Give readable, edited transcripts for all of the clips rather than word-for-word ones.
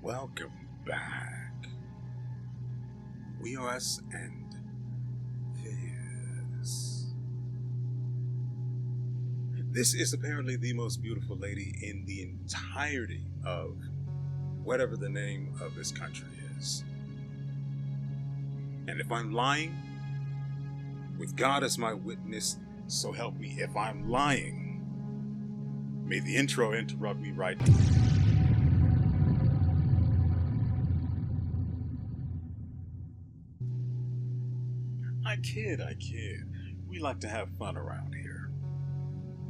Welcome back. WeArEuS and this. This is apparently the most beautiful lady in the entirety of whatever the name of this country is. And if I'm lying, with God as my witness, so help me, if I'm lying, may the intro interrupt me right now. I kid. We like to have fun around here.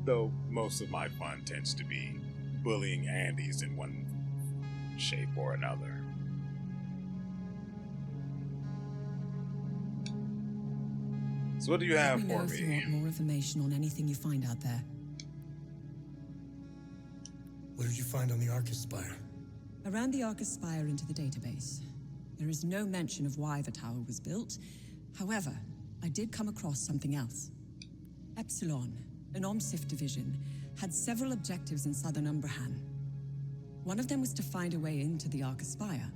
Though most of my fun tends to be bullying Andes in one shape or another. So what do you have for Let me know if you want more information on anything you find out there. What did you find on the Arcus Spire? I ran the Arcus Spire into the database. There is no mention of why the tower was built. However, I did come across something else. Epsilon, an OMSIF division, had several objectives in southern Umbrahan. One of them was to find a way into the Arcus Spire.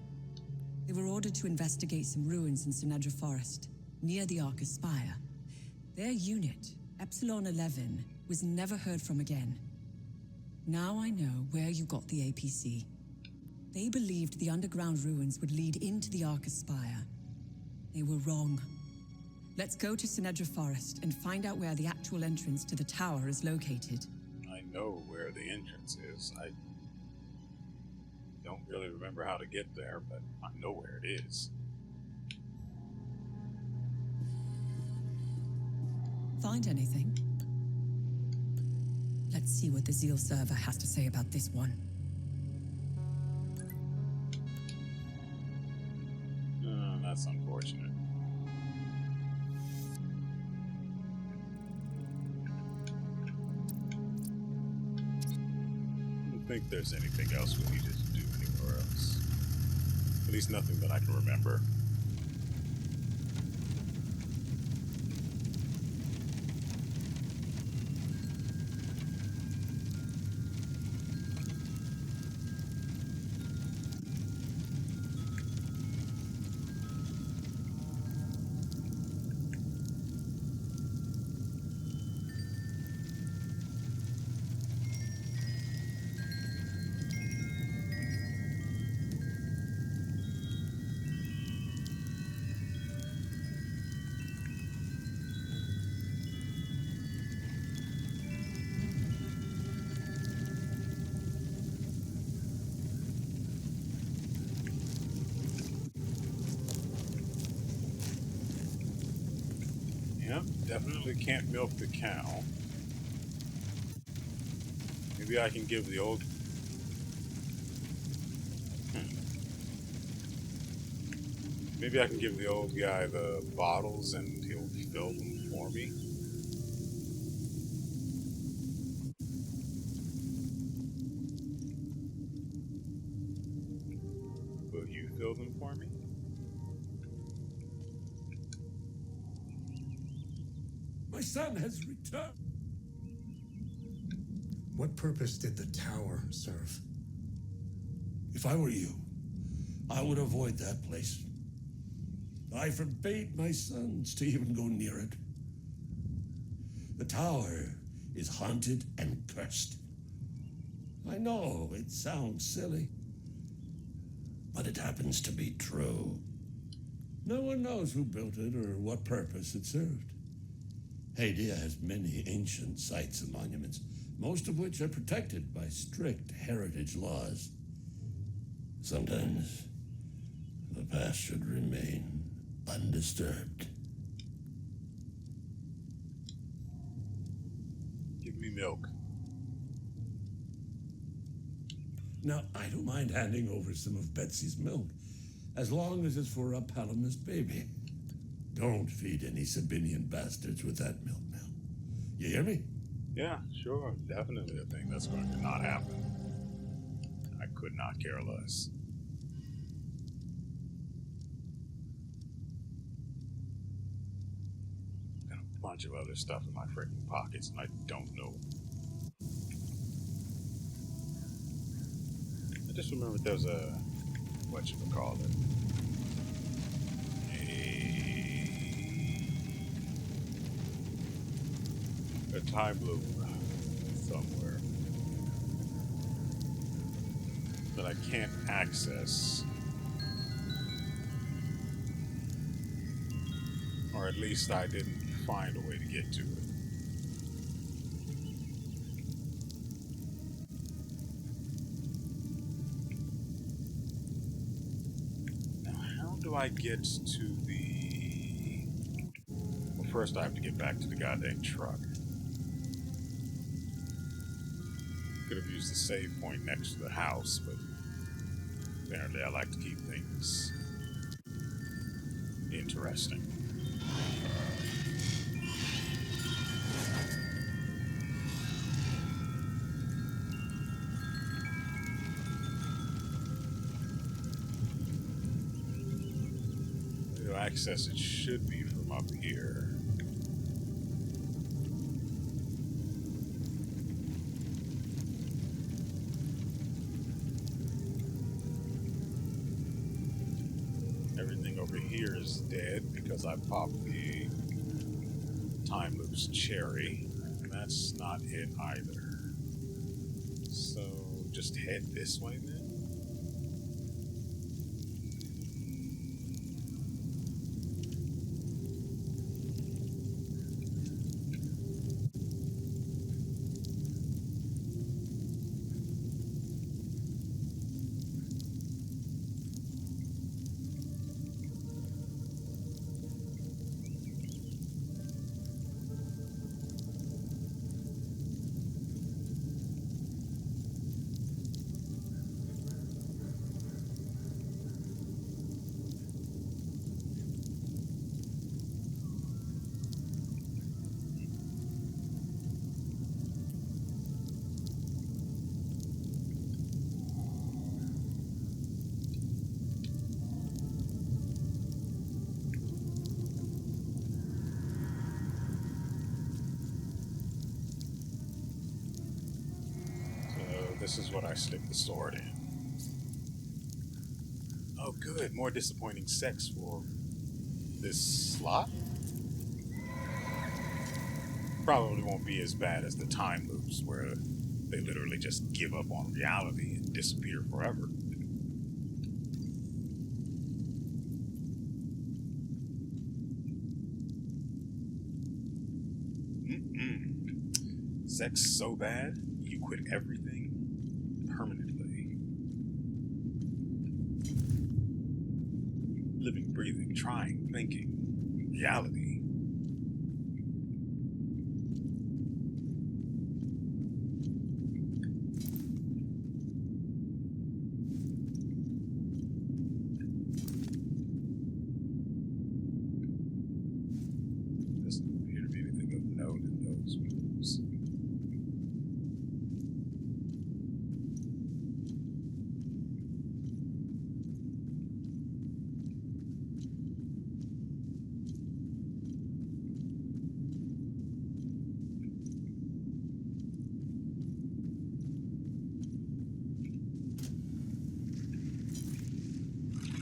They were ordered to investigate some ruins in Senedra Forest, near the Arcus Spire. Their unit, Epsilon 11, was never heard from again. Now I know where you got the APC. They believed the underground ruins would lead into the Arcus Spire. They were wrong. Let's go to Senedra Forest and find out where the actual entrance to the tower is located. I know where the entrance is. I don't really remember how to get there, but I know where it is. Find anything? Let's see what the Zeal server has to say about this one. That's unfortunate. I don't think there's anything else we needed to do anywhere else. At least nothing that I can remember. Yep, definitely can't milk the cow. Maybe I can give the old... Maybe I can give the old guy the bottles and he'll fill them for me. Will you fill them for me? My son has returned. What purpose did the tower serve? If I were you, I would avoid that place. I forbade my sons to even go near it. The tower is haunted and cursed. I know it sounds silly, but it happens to be true. No one knows who built it or what purpose it served. Hadia has many ancient sites and monuments, most of which are protected by strict heritage laws. Sometimes the past should remain undisturbed. Give me milk. Now, I don't mind handing over some of Betsy's milk, as long as it's for a Palamas baby. Don't feed any Sabinian bastards with that milk now. You hear me? Yeah, sure. Definitely a thing that's going to not happen. I could not care less. Got a bunch of other stuff in my freaking pockets and I don't know. I just remembered there's a whatchamacallit, a time loop somewhere that I can't access, or at least I didn't find a way to get to it. Now, how do I get to the... Well, first I have to get back to the goddamn truck. Could have used the save point next to the house, but apparently I like to keep things interesting. To access it should be from up here. Everything over here is dead because I popped the time loop's cherry, and that's not it either. So just head this way then? This is what I stick the sword in. Oh good, more disappointing sex for this slot? Probably won't be as bad as the time loops where they literally just give up on reality and disappear forever. Sex so bad, you quit everything permanently. Living, breathing, trying, thinking, reality. Doesn't appear to be anything of note in those moves.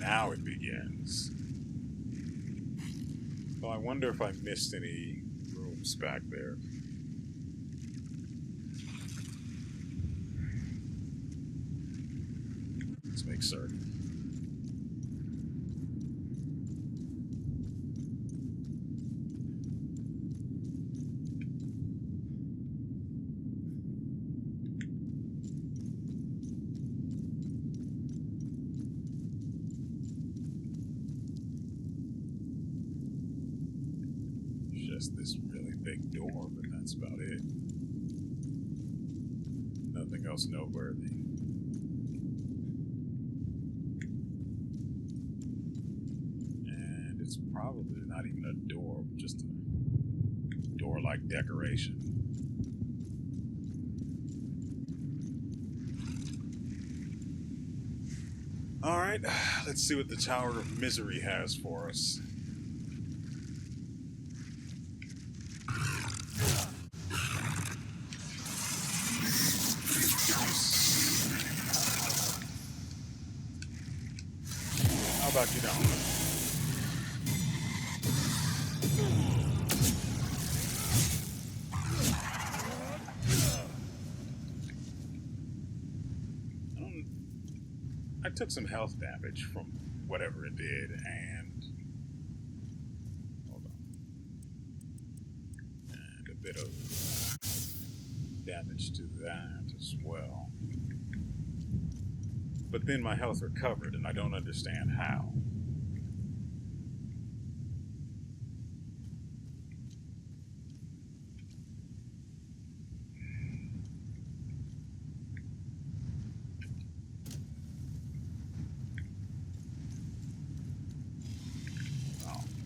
Now it begins. So I wonder if I missed any rooms back there. Let's make certain. Just this really big door, but that's about it. Nothing else noteworthy. And it's probably not even a door, just a door-like decoration. Alright, let's see what the Tower of Misery has for us. about you don't? I took some health damage from whatever it did, and hold on, and a bit of damage to that as well. But then my health recovered, and I don't understand how.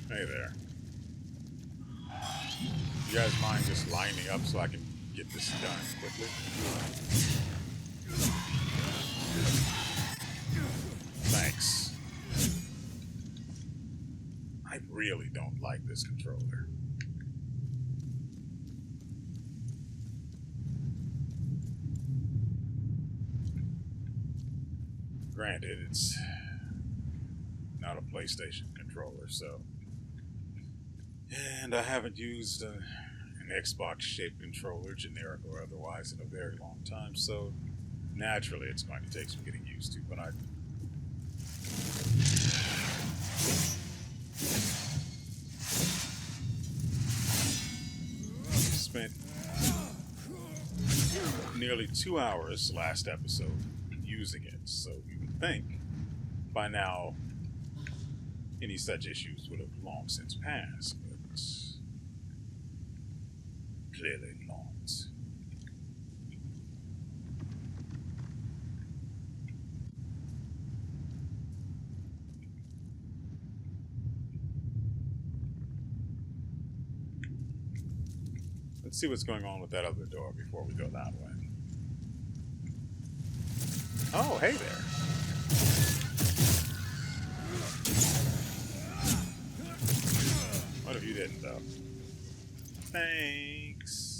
Hey there. You guys mind just lining up so I can get this done quickly? Thanks. I really don't like this controller. Granted, it's not a PlayStation controller, so... And I haven't used an Xbox-shaped controller, generic or otherwise, in a very long time, so naturally it's going to take some getting used to, but I... spent nearly 2 hours last episode using it, so you would think by now any such issues would have long since passed, but clearly not. Let's see what's going on with that other door before we go that way. Oh, hey there. What if you didn't, though? Thanks.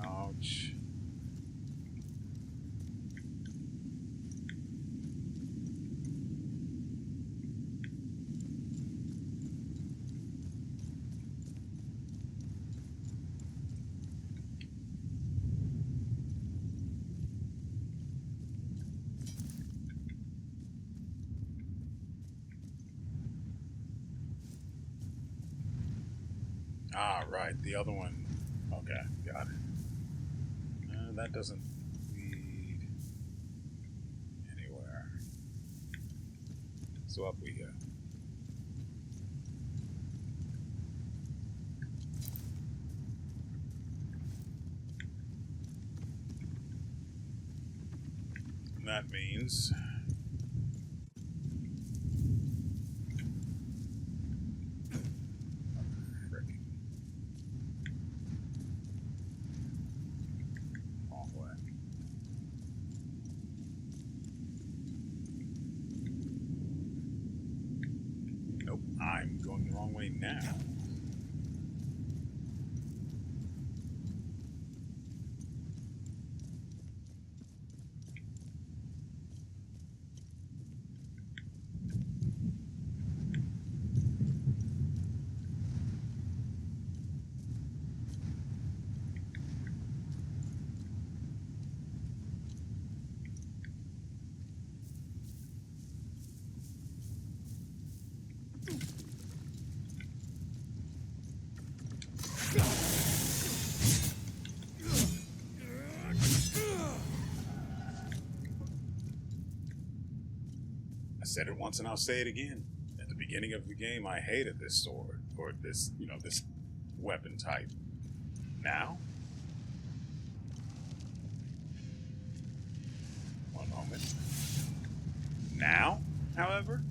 Ouch. Ah, right. The other one. Okay, got it. That doesn't lead anywhere. So up we go. And that means... I'm going the wrong way now. said it once and I'll say it again. At the beginning of the game, I hated this sword, or this, this weapon type. Now? One moment. Now, however?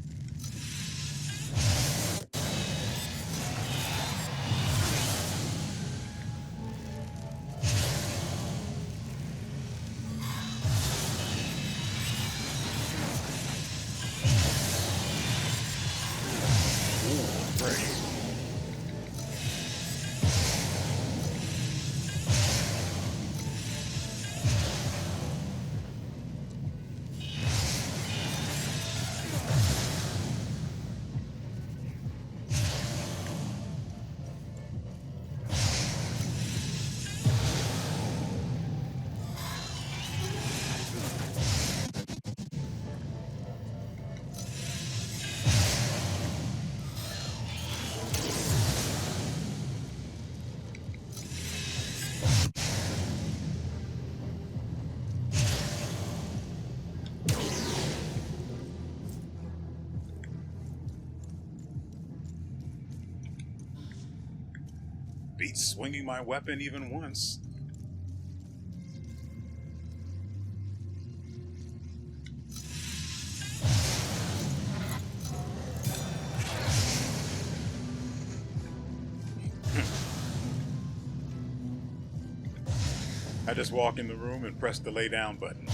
Beats swinging my weapon even once. I just walk in the room and press the lay down button.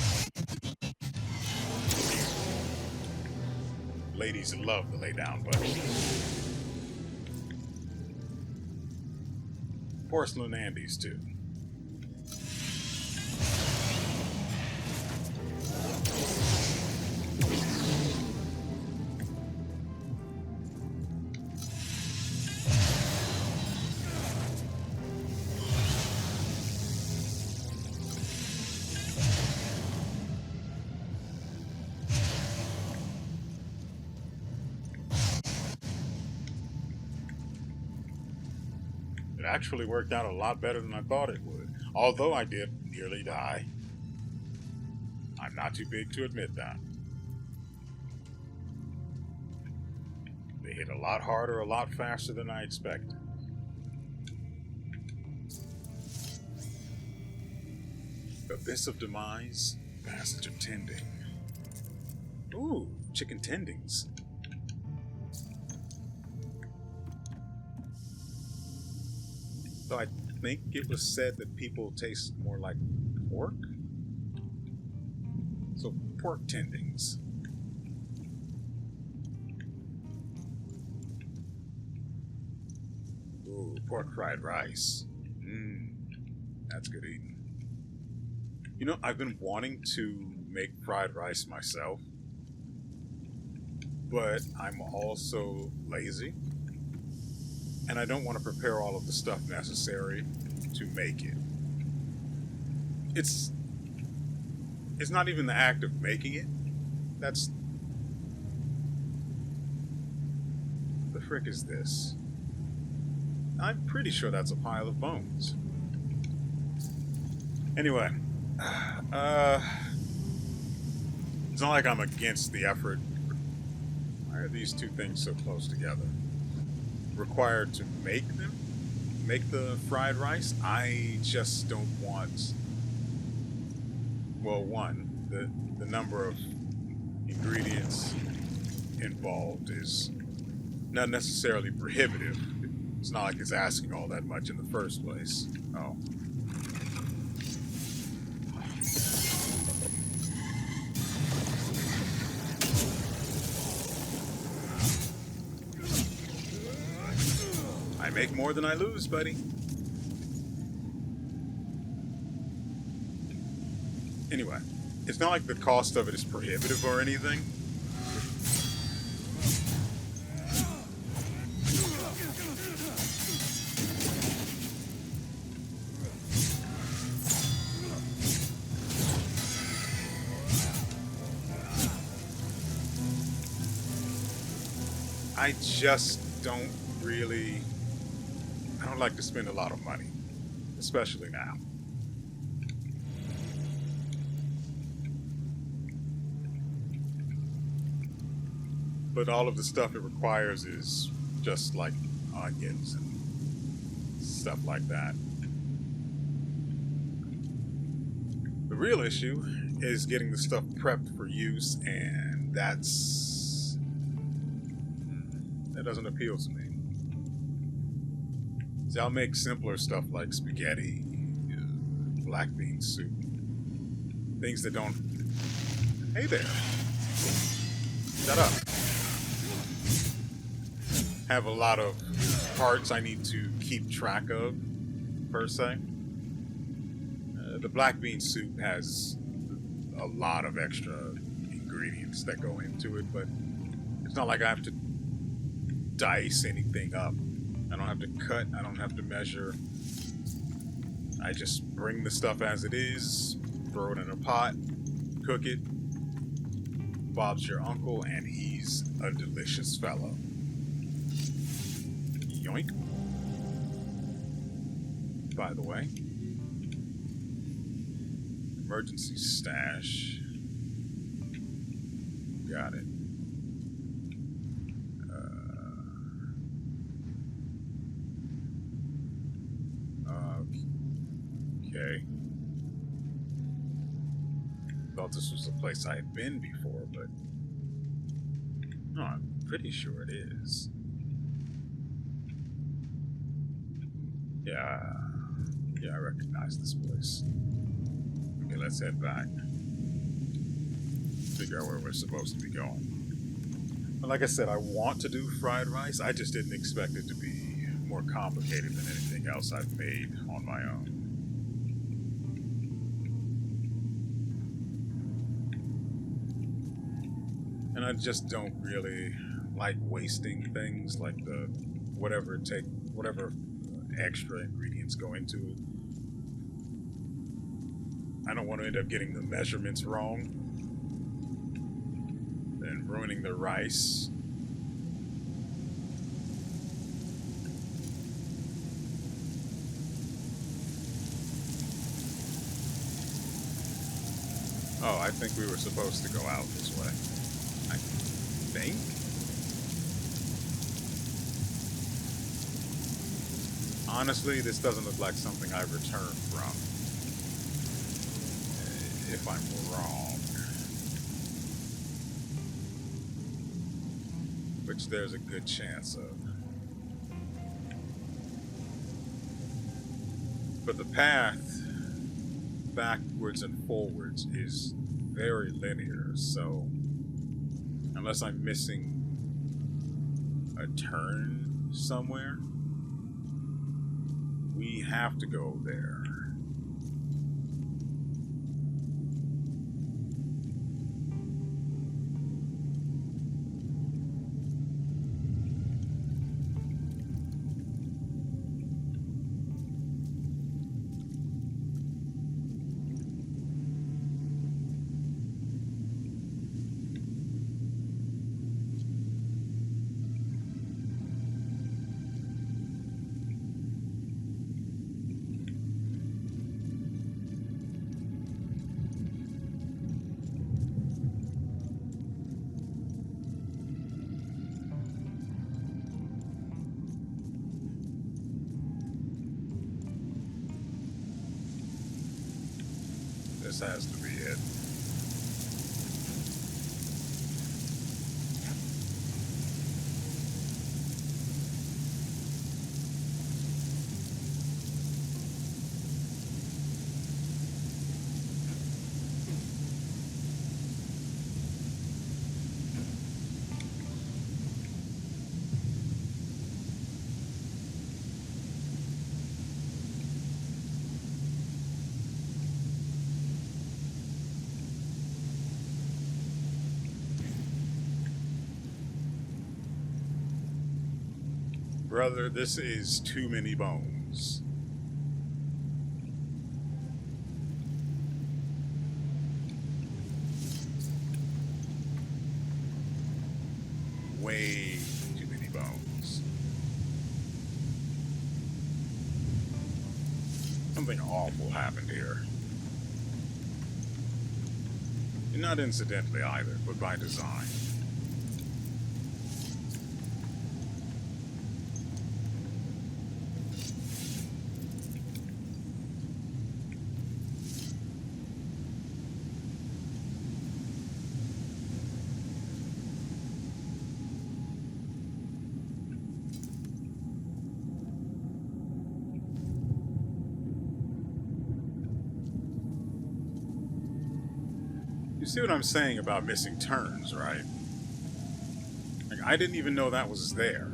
Ladies love the lay down button. Porcelain Andes, too. It actually worked out a lot better than I thought it would, although I did nearly die. I'm not too big to admit that. They hit a lot harder, a lot faster than I expected. Abyss of Demise, Passage of Tending. Ooh, chicken tendings. So I think it was said that people taste more like pork. So pork tendings. Ooh, pork fried rice. That's good eating. You know, I've been wanting to make fried rice myself, but I'm also lazy. And I don't want to prepare all of the stuff necessary to make it. It's not even the act of making it. That's... The frick is this? I'm pretty sure that's a pile of bones. Anyway, it's not like I'm against the effort. Why are these two things so close together? Required to make them? Make the fried rice? I just don't want... Well, one, the number of ingredients involved is not necessarily prohibitive. It's not like it's asking all that much in the first place. Oh. I make more than I lose, buddy. Anyway, it's not like the cost of it is prohibitive or anything. I just don't really... I don't like to spend a lot of money, especially now. but all of the stuff it requires is just like onions and stuff like that. The real issue is getting the stuff prepped for use, and that doesn't appeal to me. See, I'll make simpler stuff like spaghetti, black bean soup, things that don't... Hey there. Shut up. Have a lot of parts I need to keep track of, per se. The black bean soup has a lot of extra ingredients that go into it, but it's not like I have to dice anything up. I don't have to cut, I don't have to measure. I just bring the stuff as it is, throw it in a pot, cook it. Bob's your uncle, and he's a delicious fellow. Yoink. By the way, emergency stash. Got it. Okay. Thought this was a place I had been before, but no, I'm pretty sure it is. Yeah, I recognize this place. Okay, let's head back. Figure out where we're supposed to be going. But like I said, I want to do fried rice. I just didn't expect it to be more complicated than anything else I've made on my own. And I just don't really like wasting things, like the whatever extra ingredients go into it. I don't want to end up getting the measurements wrong and ruining the rice. Oh, I think we were supposed to go out this way. I think? Honestly, this doesn't look like something I returned from. If I'm wrong. Which there's a good chance of. But the path backwards and forwards is very linear, so unless I'm missing a turn somewhere, we have to go there. This has to be it. Brother, this is too many bones. Way too many bones. Something awful happened here. And not incidentally either, but by design. see what I'm saying about missing turns, right? Like, I didn't even know that was there.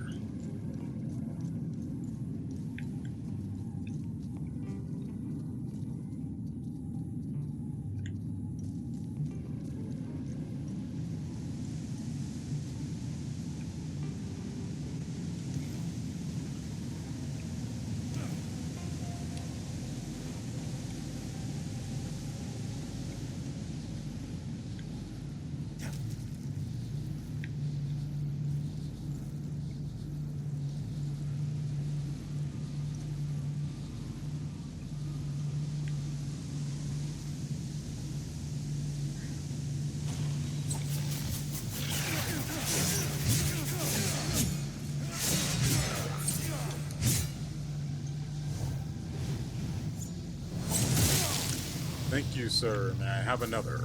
Thank you, sir. May I have another?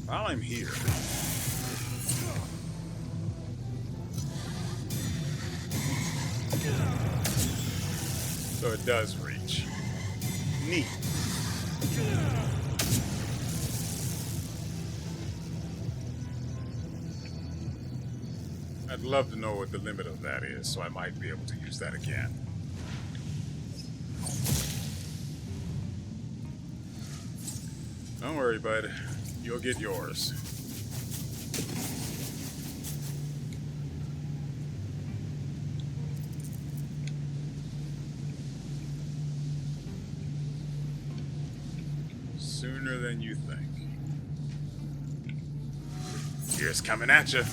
While I'm here. So it does reach. Neat. I'd love to know what the limit of that is, so I might be able to use that again. Don't worry, bud. You'll get yours. Sooner than you think. Here's coming at you.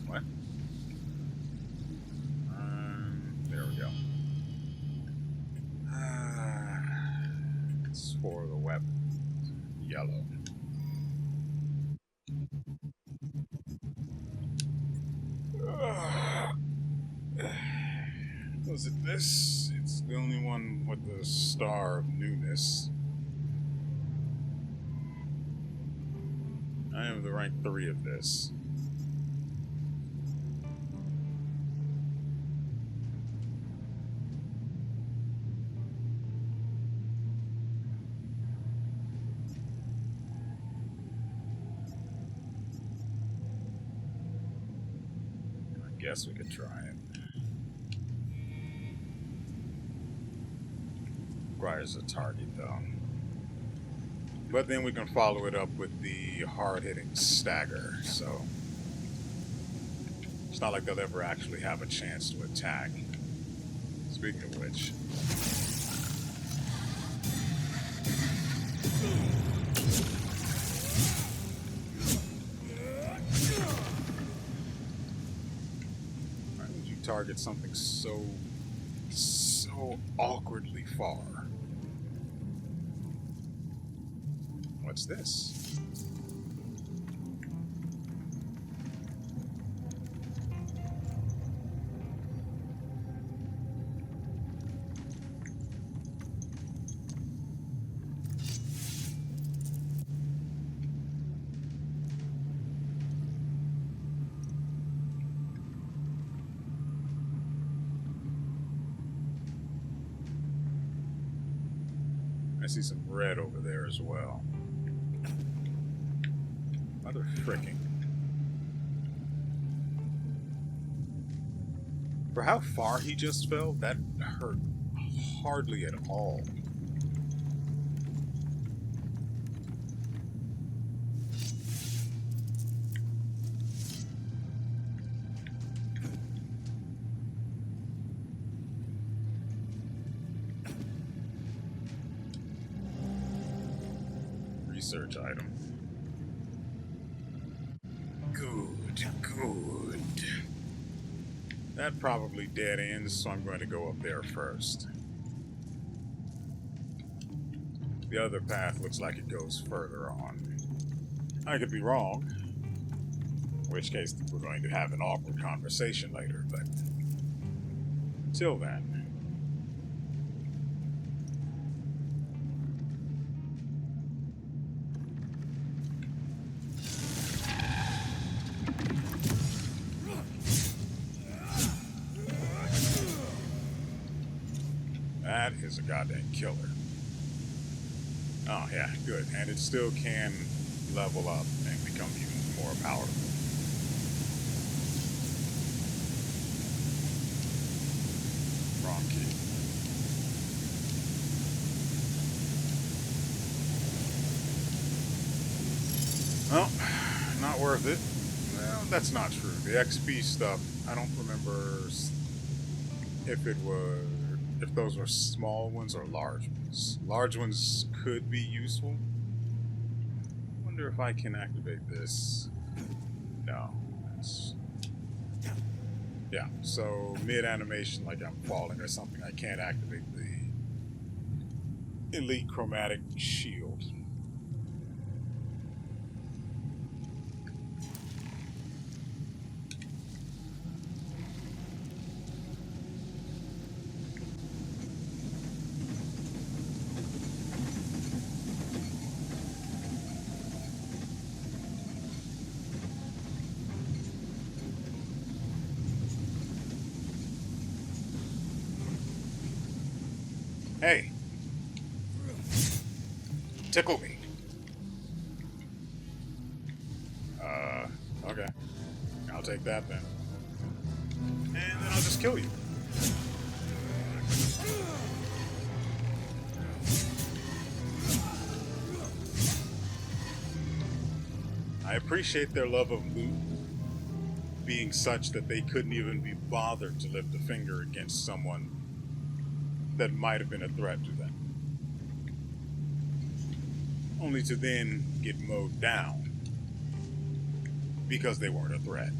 What? There we go. It's for the weapon. Yellow. Was it this? It's the only one with the star of newness. I am the rank 3 of this. I guess we could try it. Requires a target though. But then we can follow it up with the hard-hitting stagger, so it's not like they'll ever actually have a chance to attack. Speaking of which, why would you target something so awkwardly far? What's this? I see some red over there as well. Mother fricking. For how far he just fell, that hurt hardly at all. Research item. Good. That probably dead ends, so I'm going to go up there first. The other path looks like it goes further on. I could be wrong, in which case we're going to have an awkward conversation later, but till then. that is a goddamn killer. Oh yeah, good. And it still can level up and become even more powerful. Wrong key. Well, not worth it. Well, that's not true. The XP stuff, I don't remember if those were small ones or large ones. Large ones could be useful. I wonder if I can activate this. No. Yeah, so mid-animation, like I'm falling or something, I can't activate the Elite Chromatic Shield. Hey! Tickle me. Okay. I'll take that then. And then I'll just kill you. I appreciate their love of loot being such that they couldn't even be bothered to lift a finger against someone that might have been a threat to them. Only to then get mowed down because they weren't a threat.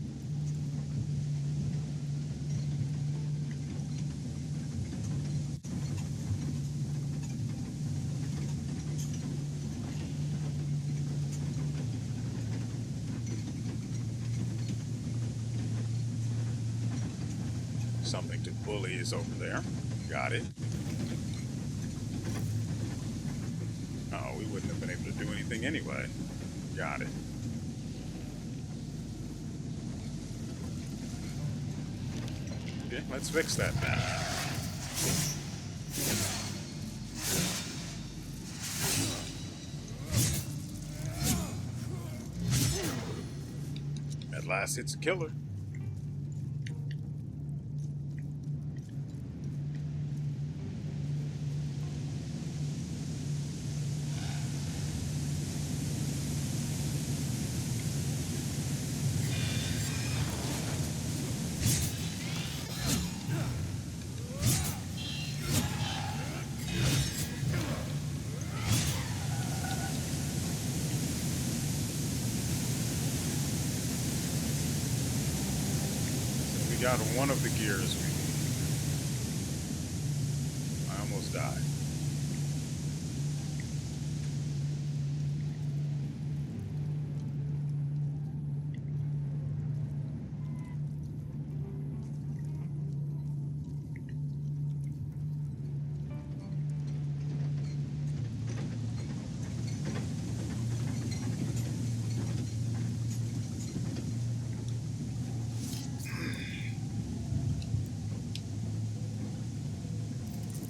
Something to bully is over there. Got it. Oh, we wouldn't have been able to do anything anyway. Got it. Okay, let's fix that then. At last, it's a killer. Got one of the gears we need. I almost died.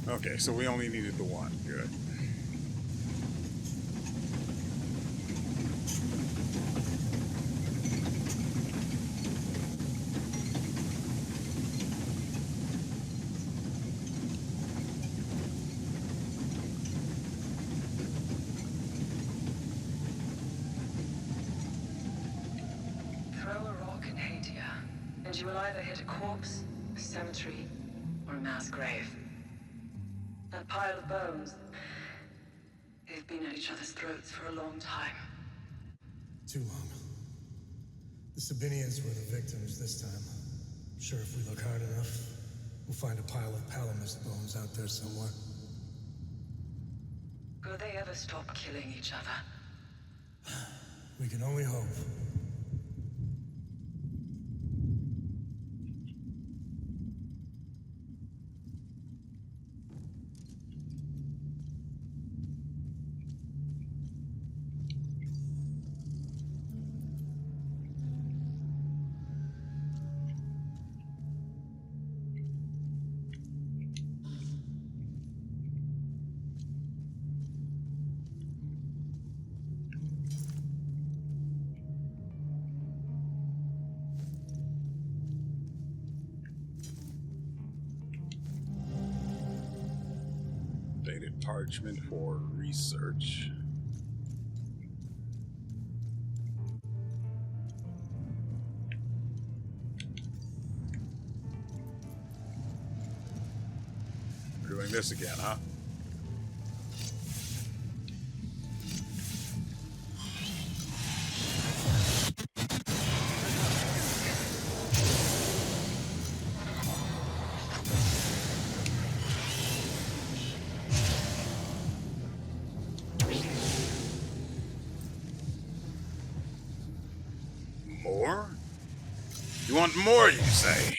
Okay, so we only needed the one. Good. Throw a rock in Hadia, and you will either hit a corpse, a cemetery, or a mass grave. That pile of bones, they've been at each other's throats for a long time. Too long. The Sabinians were the victims this time. Sure, if we look hard enough, we'll find a pile of Palamas bones out there somewhere. Will they ever stop killing each other? We can only hope. Parchment for research. We're doing this again, huh? More? You want more, you say?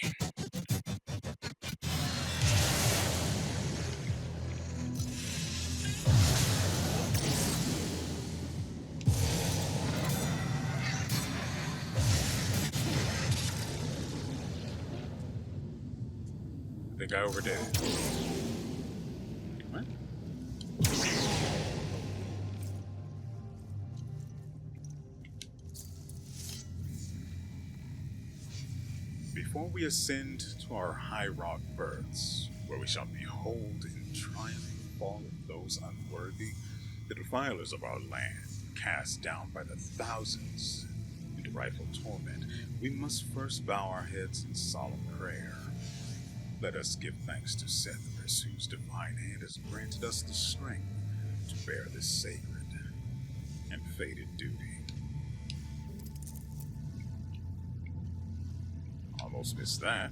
I think I overdid it. What? Before we ascend to our high rock berths, where we shall behold in triumph the fall of those unworthy, the defilers of our land, cast down by the thousands into rightful torment, we must first bow our heads in solemn prayer. Let us give thanks to Senedra, whose divine hand has granted us the strength to bear this sacred and fated duty. Almost missed that.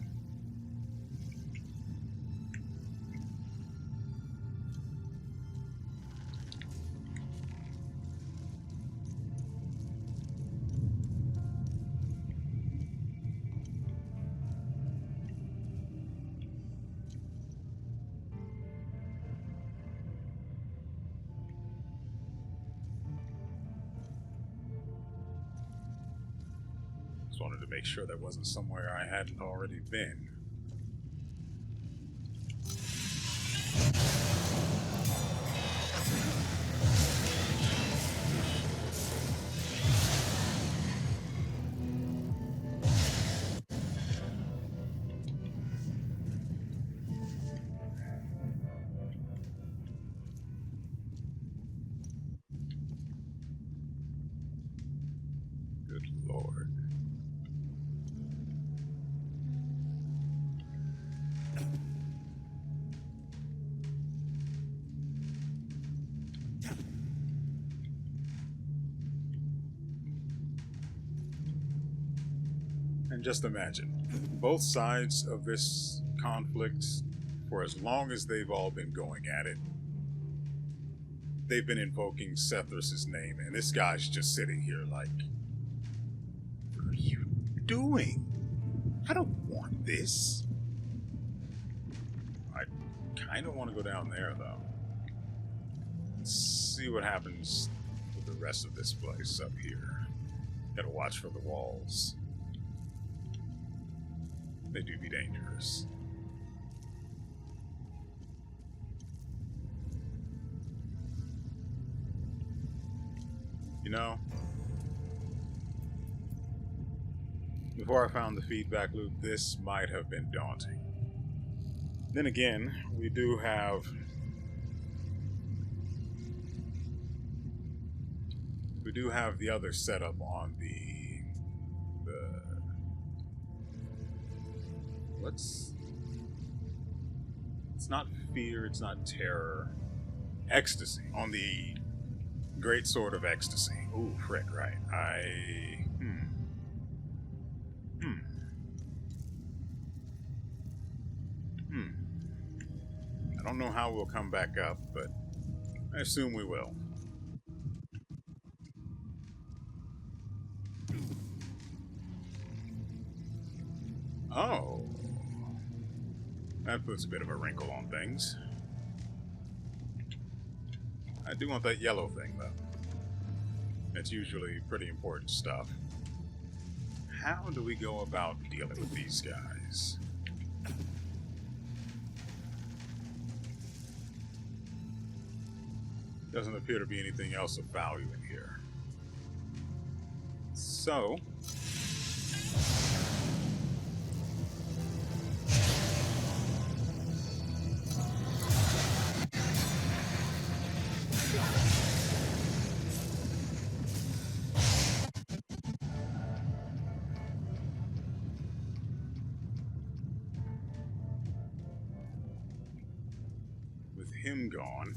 Just wanted to make sure that wasn't somewhere I hadn't already been. Good Lord. And just imagine, both sides of this conflict, for as long as they've all been going at it, they've been invoking Sethrus' name, and this guy's just sitting here like, what are you doing? I don't want this. I kind of want to go down there, though. Let's see what happens with the rest of this place up here. Gotta watch for the walls. They do be dangerous. You know, before I found the feedback loop, this might have been daunting. Then again, we do have the other setup on the what's, it's not fear, it's not terror, ecstasy, on the great sword of ecstasy. Ooh, frick, right. I don't know how we'll come back up, but I assume we will. Oh. That puts a bit of a wrinkle on things. I do want that yellow thing, though. That's usually pretty important stuff. How do we go about dealing with these guys? Doesn't appear to be anything else of value in here. So... him gone,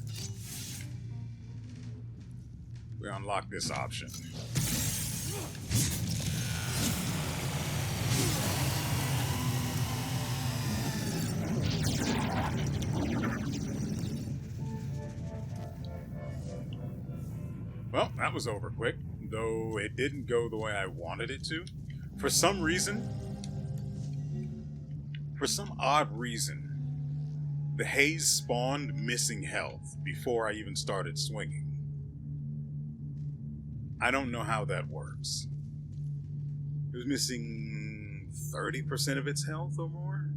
we unlock this option. Well, that was over quick, though it didn't go the way I wanted it to. For some odd reason, the haze spawned missing health before I even started swinging. I don't know how that works. It was missing 30% of its health or more?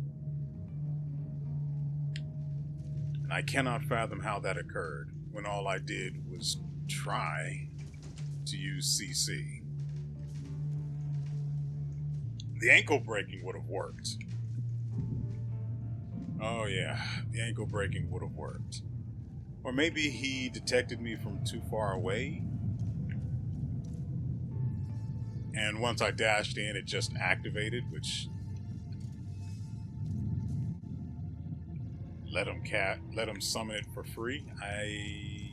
And I cannot fathom how that occurred when all I did was try to use CC. The ankle breaking would have worked. Oh yeah, the ankle breaking would have worked. Or maybe he detected me from too far away, and once I dashed in, it just activated, which let him summon it for free. I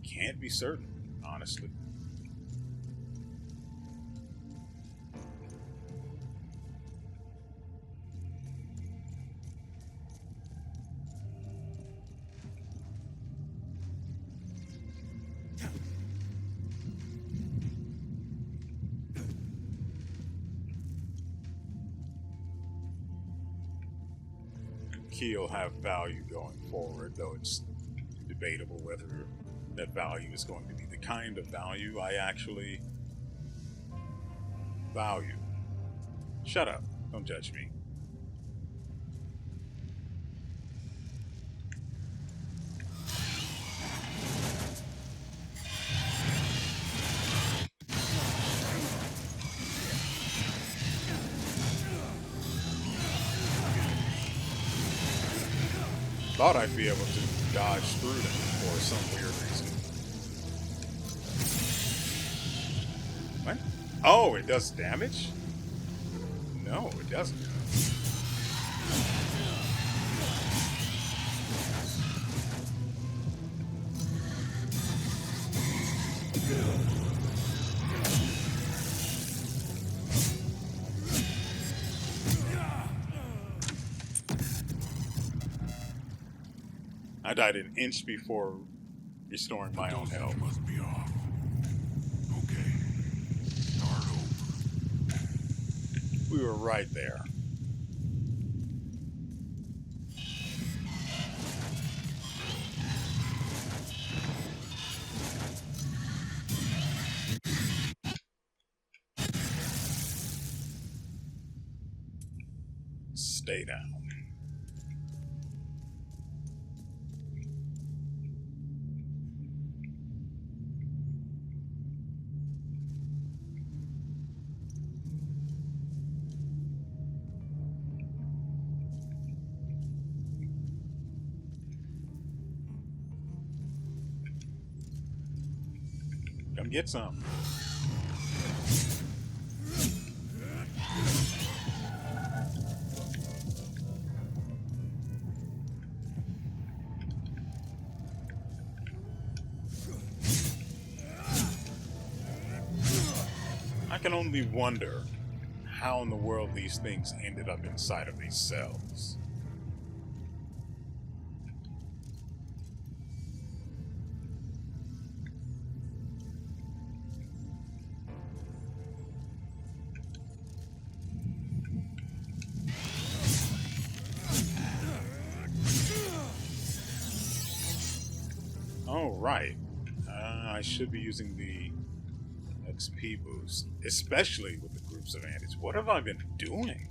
can't be certain, honestly. Key'll have value going forward, though it's debatable whether that value is going to be the kind of value I actually value. Shut up. Don't judge me. Thought I'd be able to dodge through them for some weird reason. What? Oh, it does damage? No, it doesn't. I died an inch before restoring my own health. Must be off. Okay. Start over. We were right there. Stay down. Come get some. I can only wonder how in the world these things ended up inside of these cells. Oh, right. I should be using the XP boost, especially with the groups of antis. What have I been doing?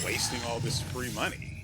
Wasting all this free money.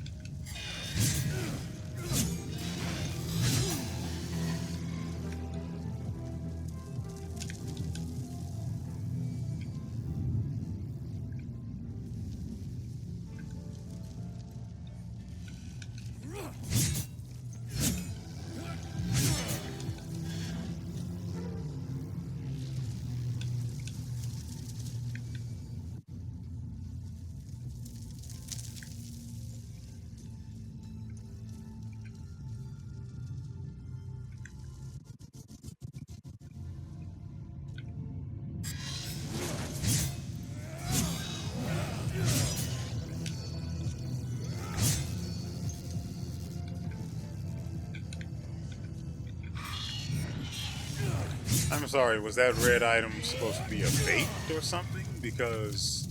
I'm sorry, was that red item supposed to be a bait or something? Because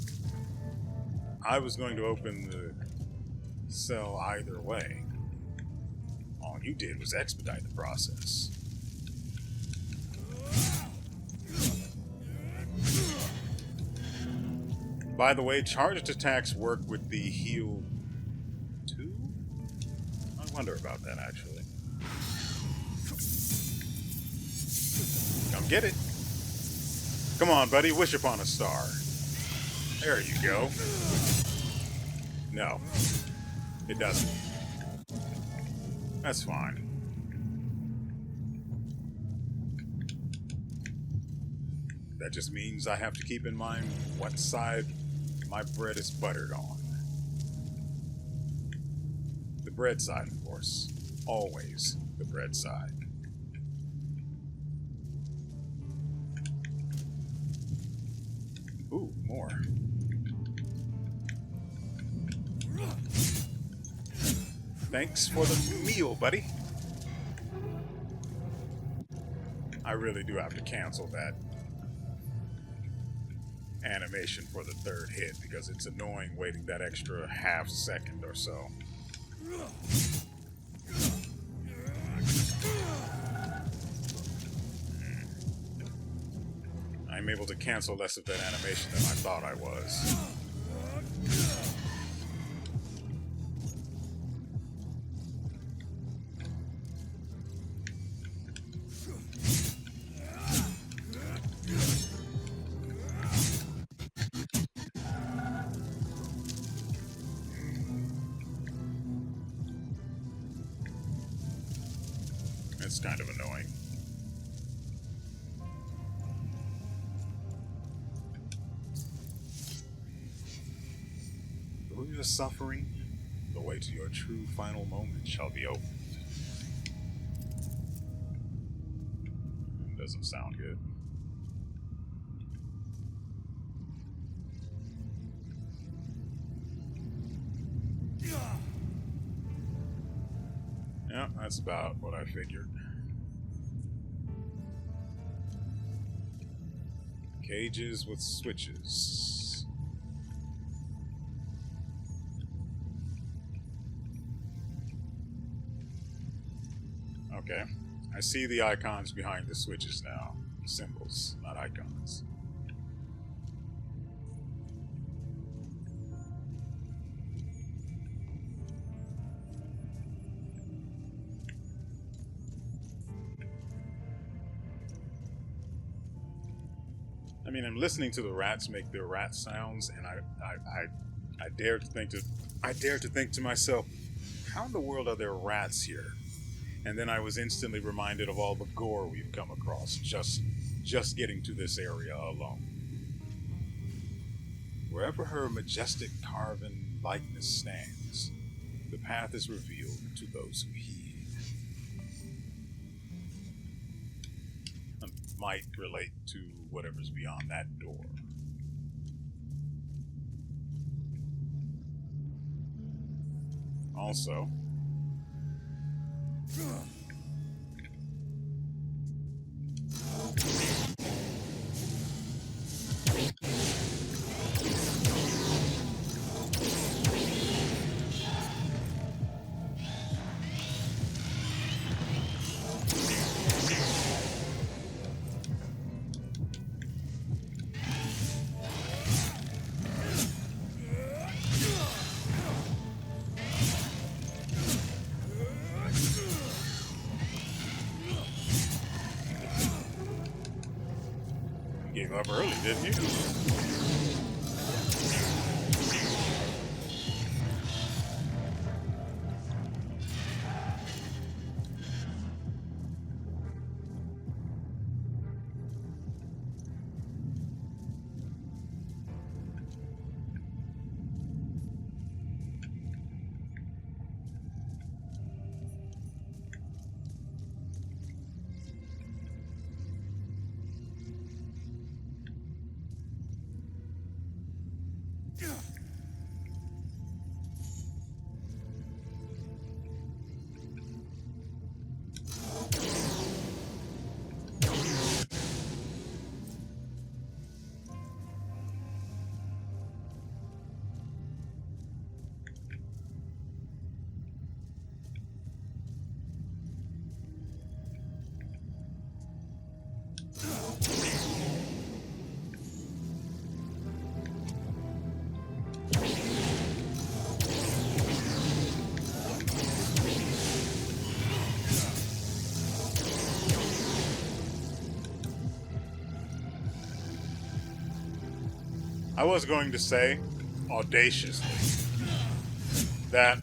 I was going to open the cell either way. All you did was expedite the process. By the way, charged attacks work with the heal too? I wonder about that, actually. Come get it. Come on, buddy. Wish upon a star. There you go. No. It doesn't. That's fine. That just means I have to keep in mind what side my bread is buttered on. The bread side, of course. Always the bread side. Ooh, more. Thanks for the meal, buddy. I really do have to cancel that animation for the third hit because it's annoying waiting that extra half second or so. I'm able to cancel less of that animation than I thought I was. It's kind of annoying. Through your suffering, the way to your true final moment shall be opened. Doesn't sound good. Yeah, that's about what I figured. Cages with switches. Okay. I see the icons behind the switches now. Symbols, not icons. I mean, I'm listening to the rats make their rat sounds, and I dare to think to myself, how in the world are there rats here? And then I was instantly reminded of all the gore we've come across just getting to this area alone. Wherever her majestic carven likeness stands, the path is revealed to those who heed. Might relate to whatever's beyond that door. Also, you gave up early, didn't you? I was going to say, audaciously, that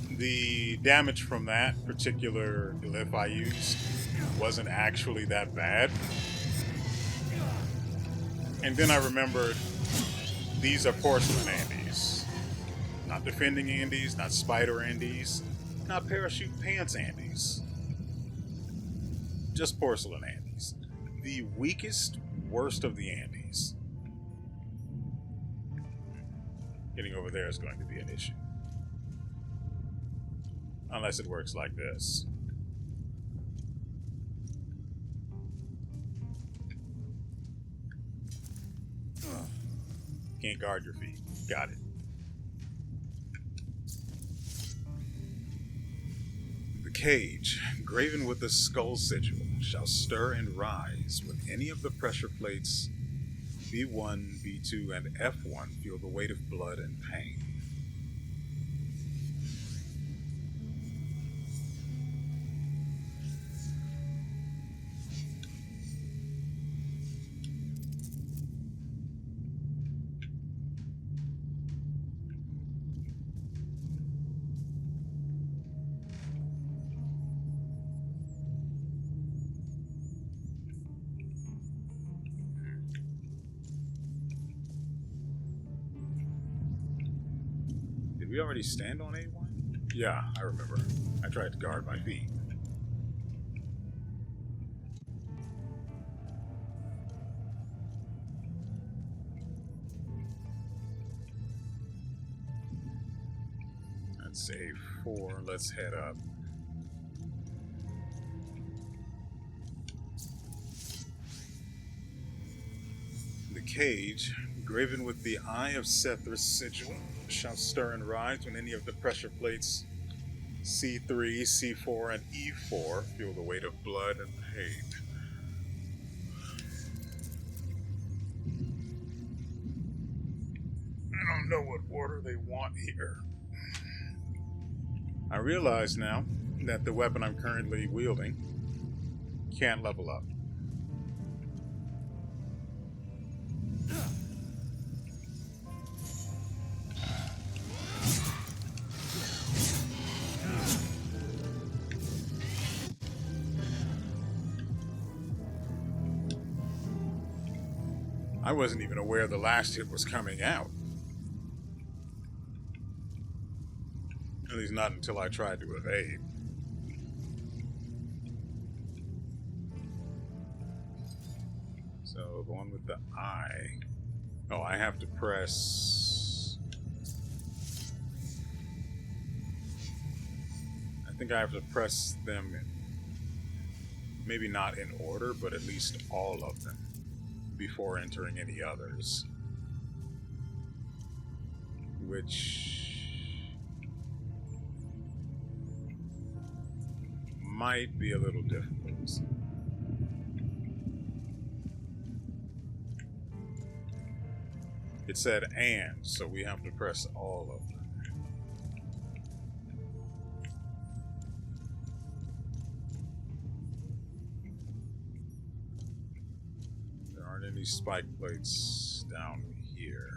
the damage from that particular glyph I used wasn't actually that bad. And then I remembered these are porcelain Andes. Not defending Andes, not spider Andes, not parachute pants Andes. Just porcelain Andes. The weakest, worst of the Andes. Getting over there is going to be an issue. Unless it works like this. Can't guard your feet. Got it. The cage, graven with the skull sigil, shall stir and rise when any of the pressure plates B1, B2, and F1 feel the weight of blood and pain. Did we already stand on A1? Yeah, I remember. I tried to guard my feet. That's A4. Let's head up. The cage, graven with the Eye of Seth's sigil, shall stir and rise when any of the pressure plates C3, C4, and E4 feel the weight of blood and pain. I don't know what order they want here. I realize now that the weapon I'm currently wielding can't level up. I wasn't even aware the last hit was coming out. At least not until I tried to evade. So the one with the eye. Oh, I have to press... I think I have to press them in, maybe not in order, but at least all of them before entering any others. Which might be a little difficult. It said and, so we have to press all of them. There aren't any spike plates down here.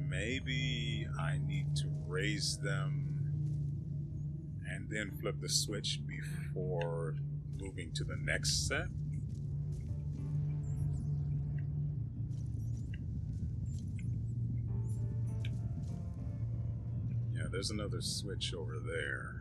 Maybe I need to raise them and then flip the switch before moving to the next set. Yeah, there's another switch over there.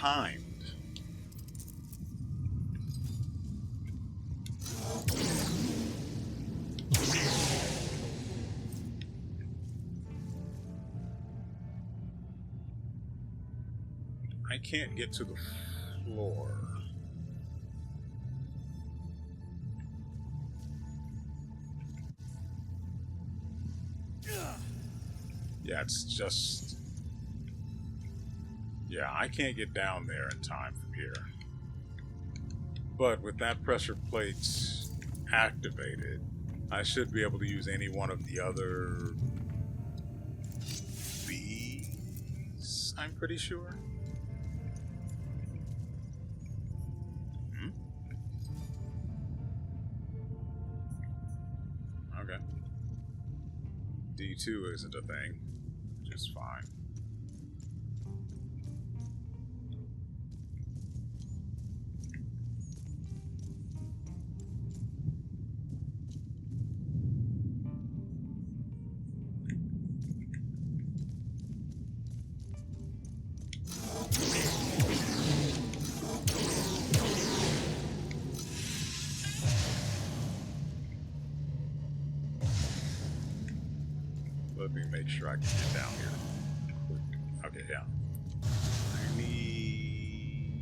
humankind. I can't get to the floor. Yeah, it's just... Yeah, I can't get down there in time from here. But with that pressure plate activated, I should be able to use any one of the other... bees, I'm pretty sure. Okay. D2 isn't a thing, which is fine. Let me make sure I can get down here. Okay, yeah. I need...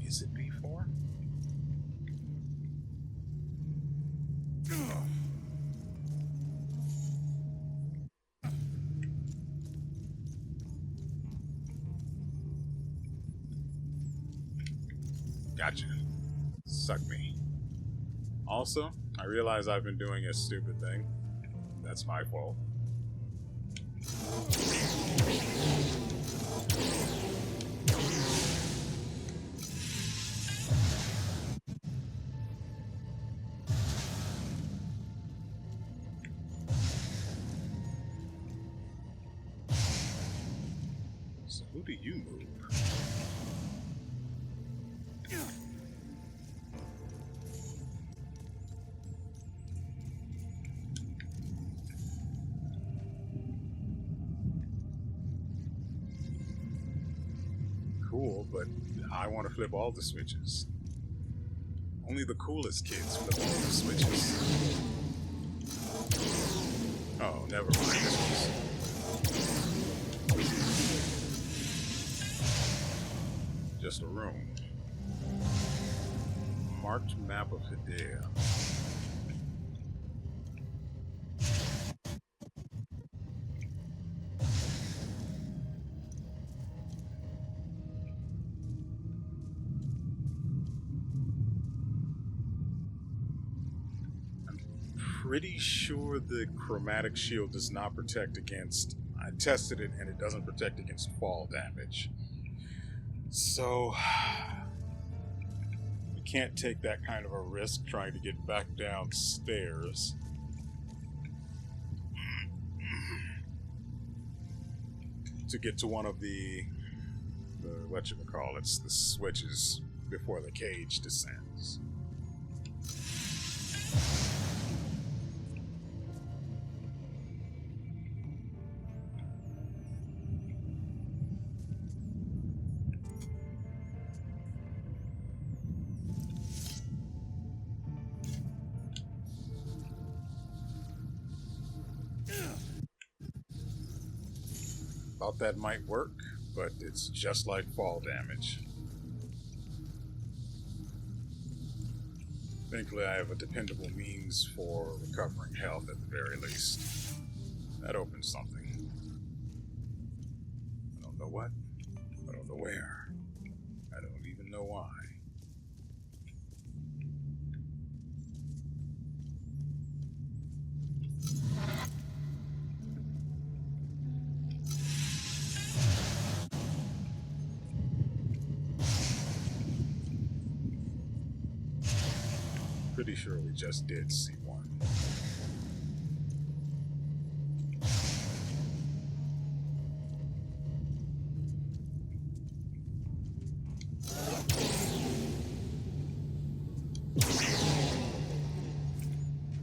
Is it B4? Gotcha. Suck me. Also, I realize I've been doing a stupid thing. That's my fault. So who do you move? Cool, but I want to flip all the switches. Only the coolest kids flip all the switches. Oh, never mind. This was just a room. Marked map of Hedea. Pretty sure the chromatic shield does not protect against... I tested it and it doesn't protect against fall damage. So... we can't take that kind of a risk trying to get back downstairs. To get to one of the whatchamacallits, the switches before the cage descends. Thought that might work, but it's just like fall damage. Thankfully, I have a dependable means for recovering health at the very least. That opens something. I don't know what. I don't know where. I don't even know why. Pretty sure we just did see one.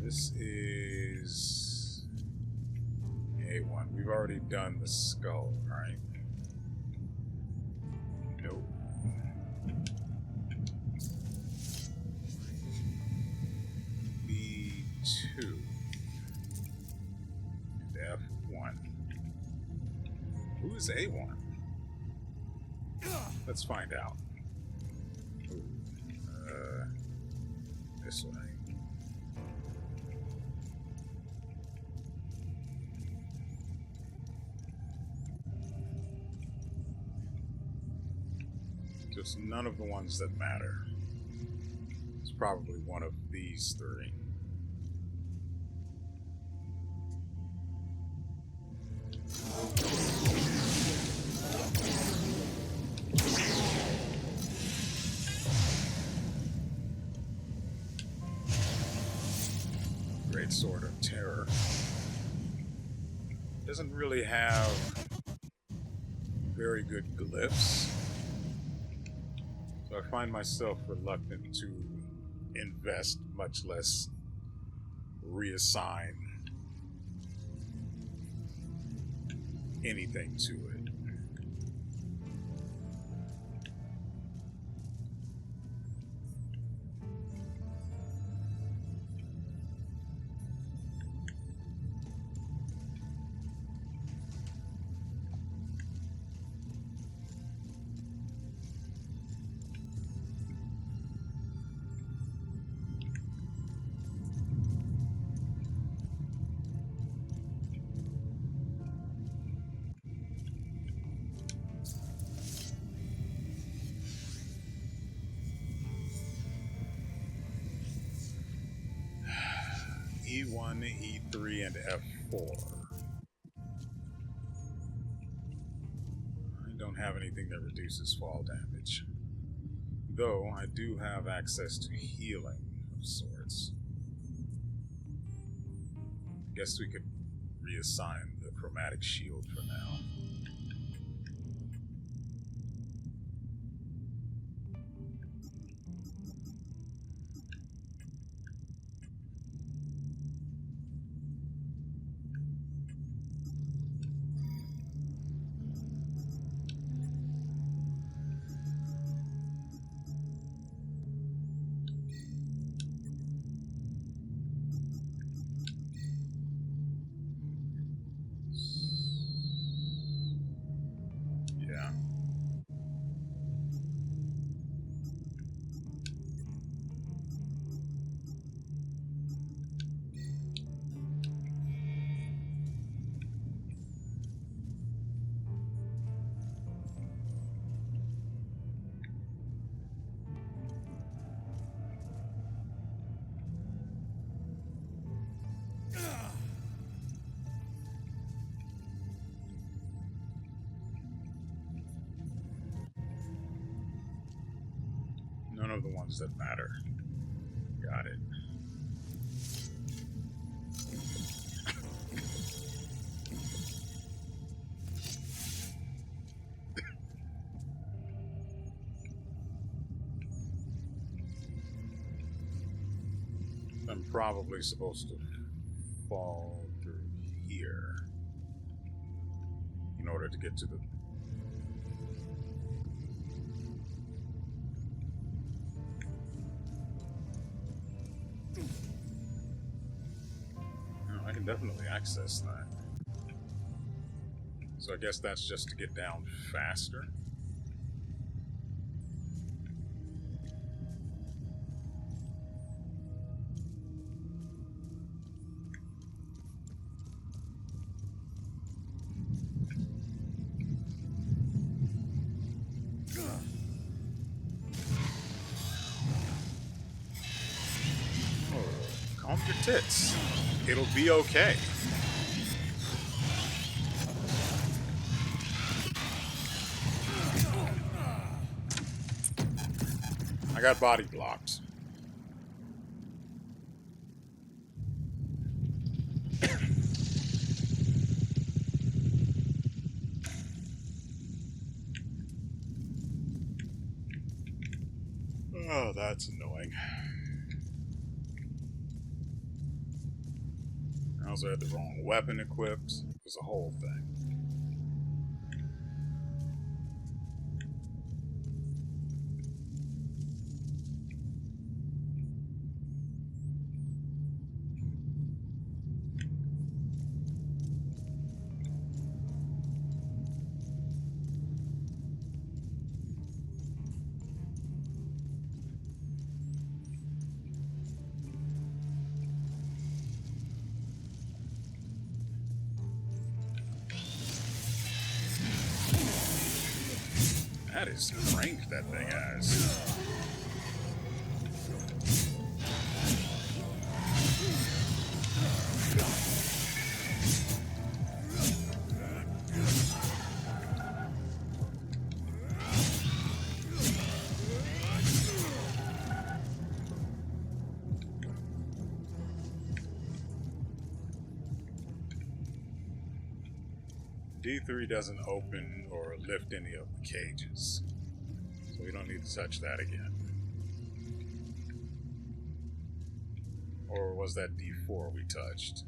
This is A1. We've already done the skull, right? F2 and F1. Who is A1? Let's find out. Ooh, this way. Just none of the ones that matter. It's probably one of these three. Great Sword of Terror. Doesn't really have very good glyphs. So I find myself reluctant to invest, much less reassign anything to it. E1, E3, and F4. I don't have anything that reduces fall damage. Though I do have access to healing of sorts. Guess we could reassign the chromatic shield for now. Yeah. None of the ones that matter. Got it. I'm probably supposed to fall through here in order to get to the... No, I can definitely access that. So I guess that's just to get down faster. Calm your tits. It'll be okay. I got body blocked. Oh, that's annoying. I also had the wrong weapon equipped. It was a whole thing. That is strength that thing has. D3 doesn't open or lift any of the cages, so we don't need to touch that again. Or was that D4 we touched?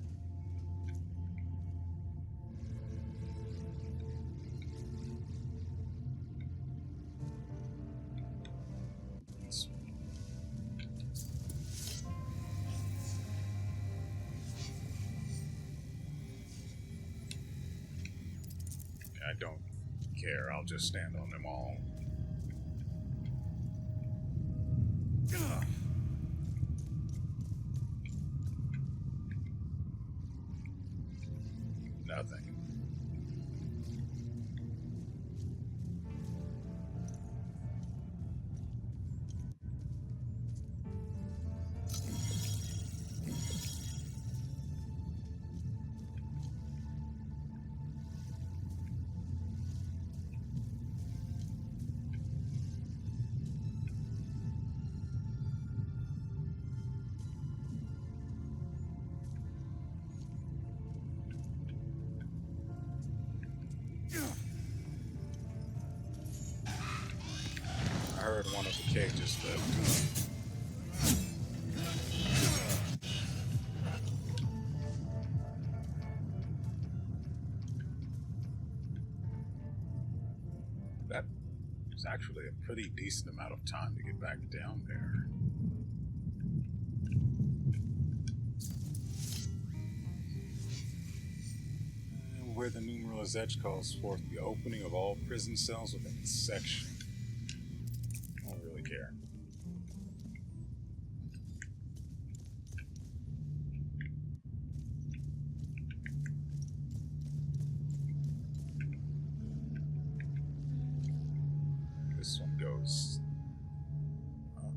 I don't care, I'll just stand on them all. Nothing. I heard one of the cages lift. That was actually a pretty decent amount of time to get back down there. And where the numeral is etched calls forth the opening of all prison cells within the section. I don't really care. This one goes up.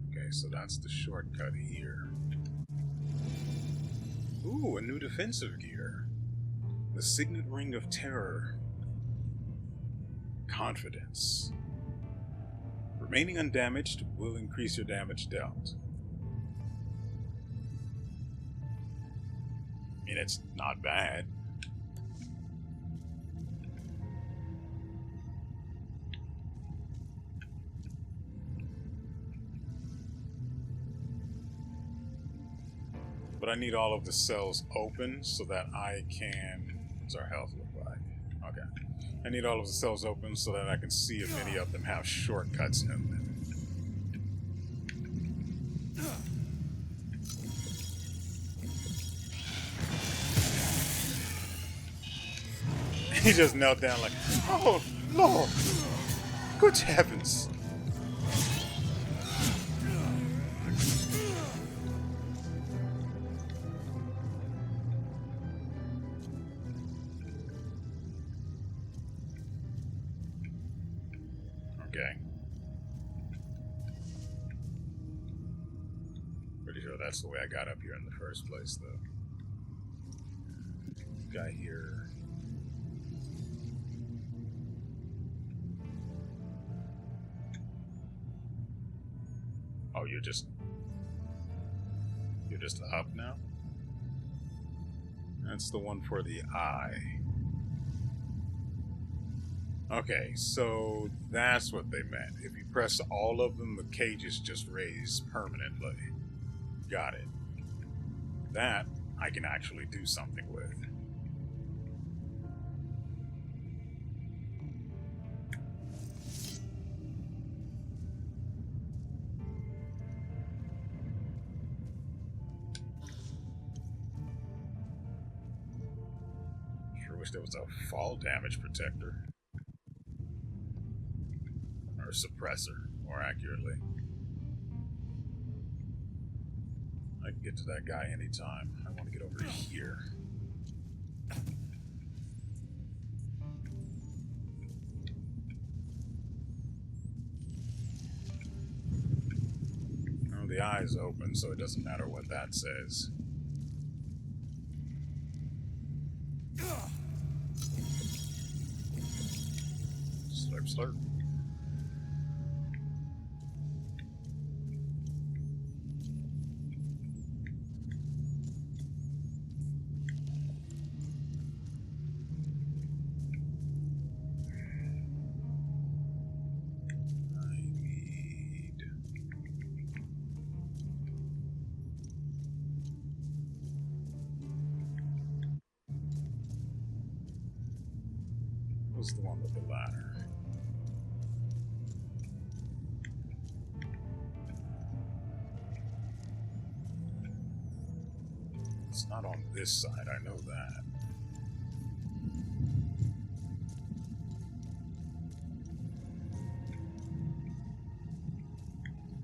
Okay, so that's the shortcut here. Ooh, a new defensive gear. The Signet Ring of Terror. Confidence. Remaining undamaged will increase your damage dealt. I mean, it's not bad. But I need all of the cells open so that I can... What's our health look like? Okay. I need all of the cells open so that I can see if any of them have shortcuts in them. He just knelt down like, oh, Lord! Good heavens! Okay. Pretty sure that's the way I got up here in the first place, though. Guy here. Oh, you're just up now? That's the one for the eye. Okay, so that's what they meant. If you press all of them, the cages just raise permanently. Got it. That I can actually do something with. wish there was a fall damage protector. Or suppressor, more accurately. I can get to that guy anytime. I want to get over to here. Oh, the eye is open, so it doesn't matter what that says. Slurp, slurp. The one with the ladder. It's not on this side, I know that.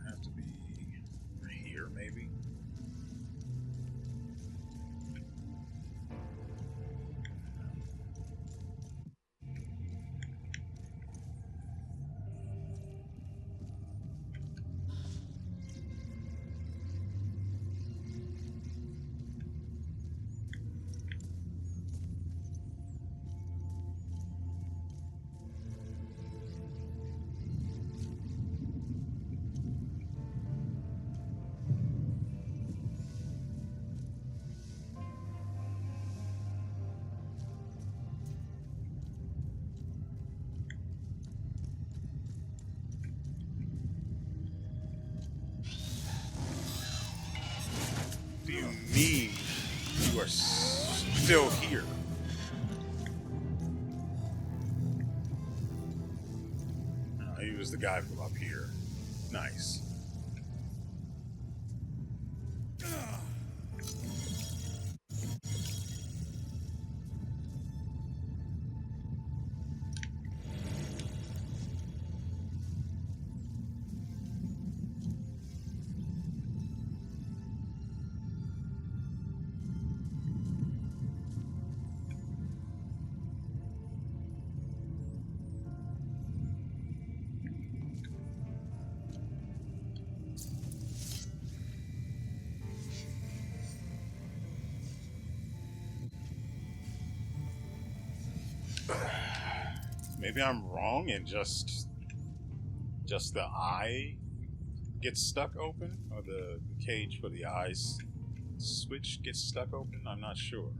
Have to be here, maybe? Do you mean you are still here? He was the guy from up here. Nice. Maybe I'm wrong and just the eye gets stuck open, or the cage for the eyes switch gets stuck open. I'm not sure.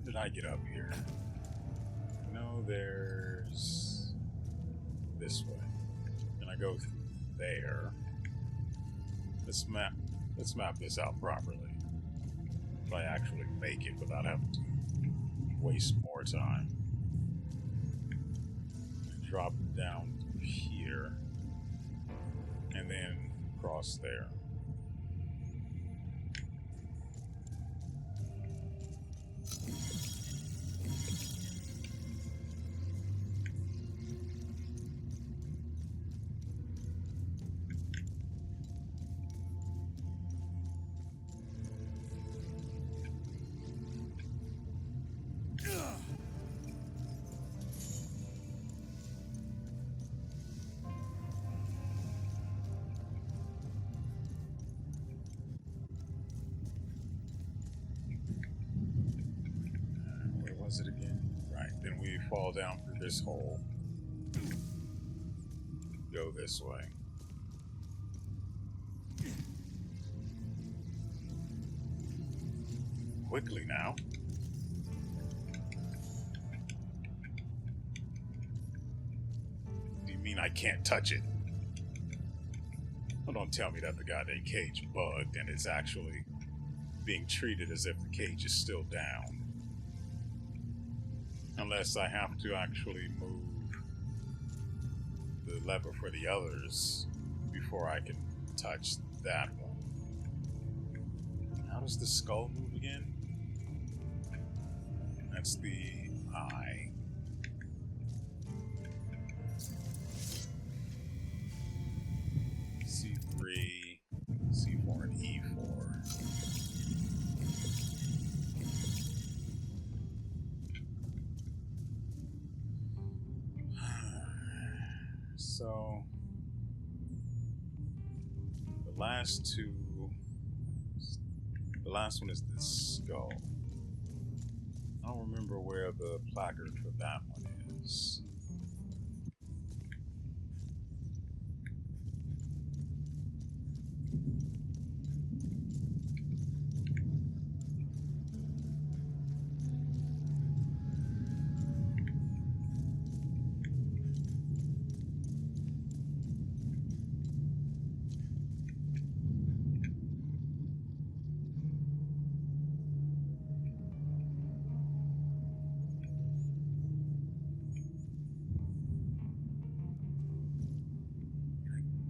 Did I get up here? No, there's this way. And I go through there. Let's map this out properly. If I actually make it without having to waste more time. Drop down here. And then cross there. was it again? Right, then we fall down through this hole. Go this way. Quickly now. Do you mean I can't touch it? Well, don't tell me that the goddamn cage bugged and it's actually being treated as if the cage is still down. Unless I have to actually move the lever for the others before I can touch that one. How does the skull move again? That's the eye. C3, C4, and E4. So, the last one is the skull. I don't remember where the placard for that one is.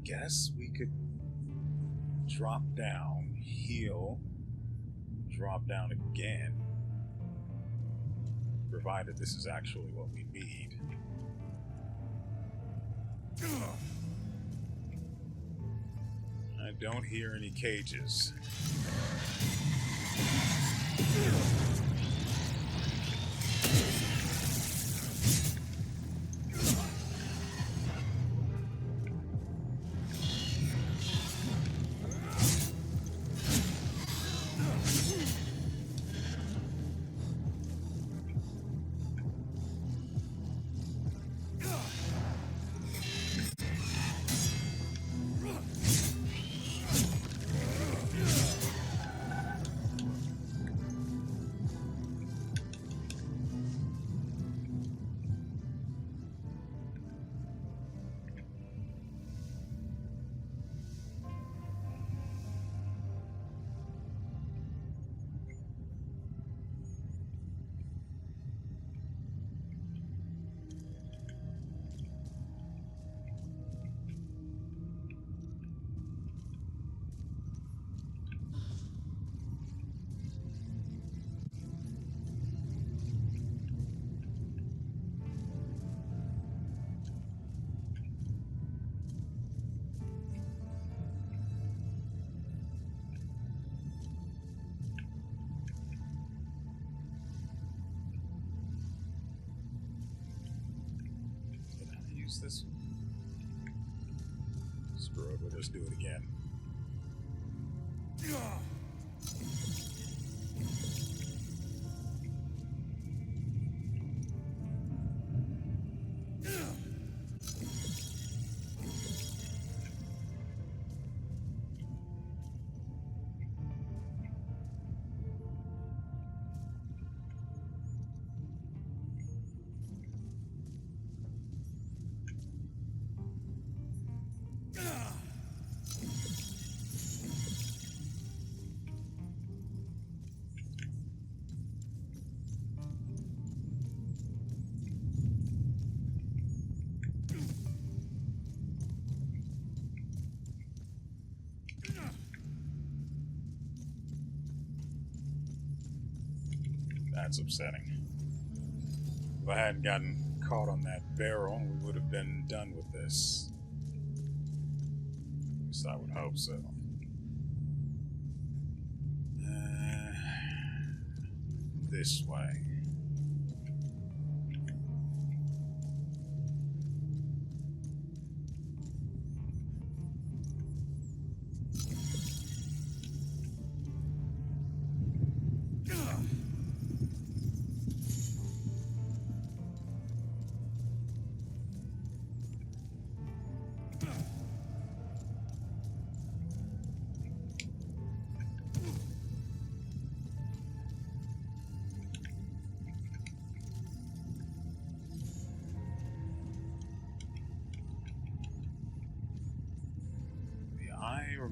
Guess we could drop down, heal, drop down again, provided this is actually what we need. I don't hear any cages. Use this. Screw it, we'll just do it again. That's upsetting. If I hadn't gotten caught on that barrel, we would have been done with this. At least I would hope so. This way.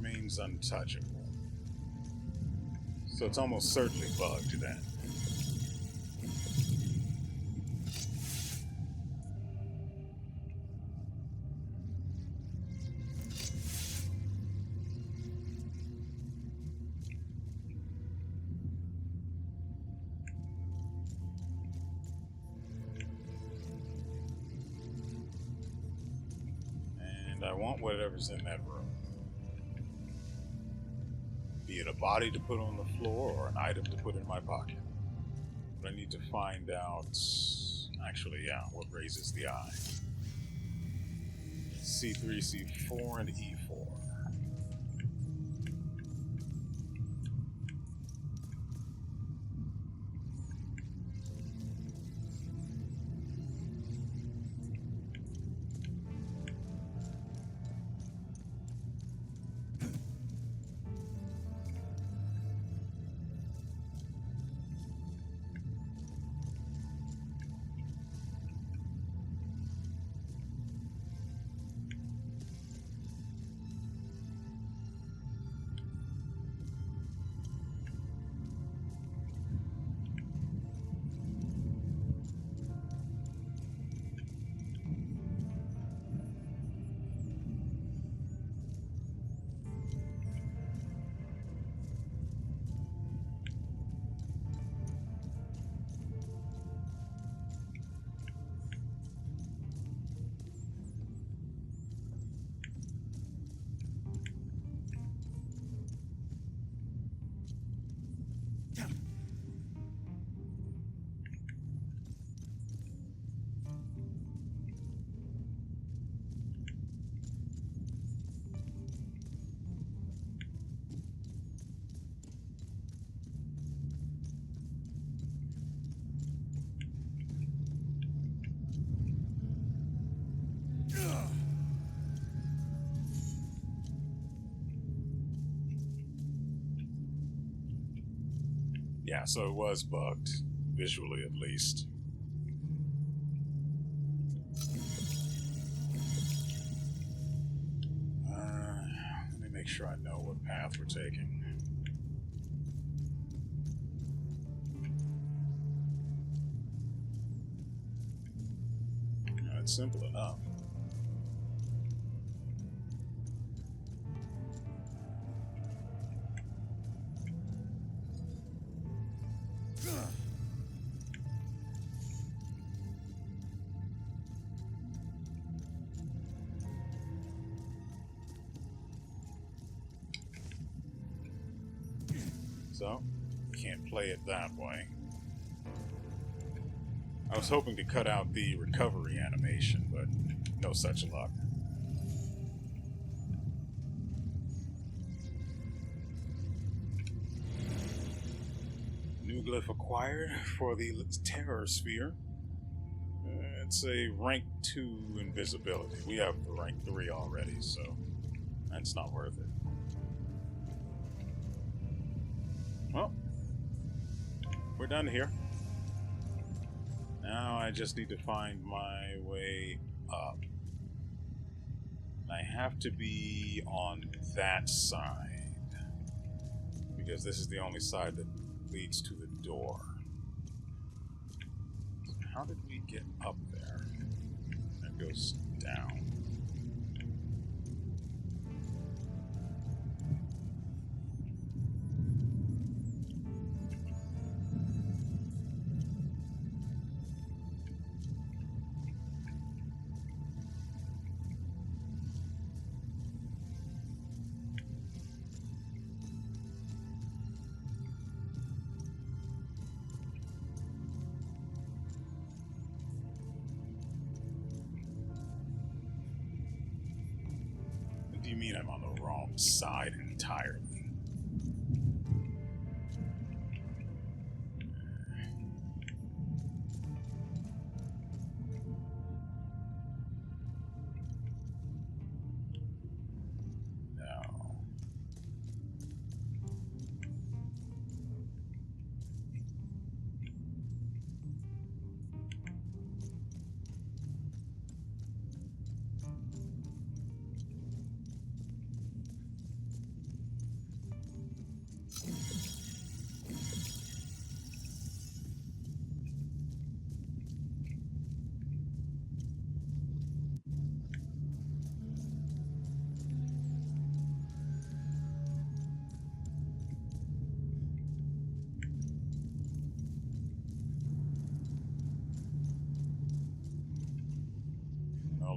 remains untouchable. So it's almost certainly bugged then. And I want whatever's in that room. Be it a body to put on the floor or an item to put in my pocket. But I need to find out, actually, yeah, what raises the eye. C3, C4, and E4. Yeah, so it was bugged, visually at least. Let me make sure I know what path we're taking. It's simple enough. So, can't play it that way. I was hoping to cut out the recovery animation, but no such luck. New glyph acquired for the Terror Sphere. It's a rank 2 invisibility. We have the rank 3 already, so that's not worth it. Well, we're done here. Now I just need to find my way up. I have to be on that side, because this is the only side that leads to the door. So how did we get up there? That goes down. What do you mean I'm on the wrong side entirely?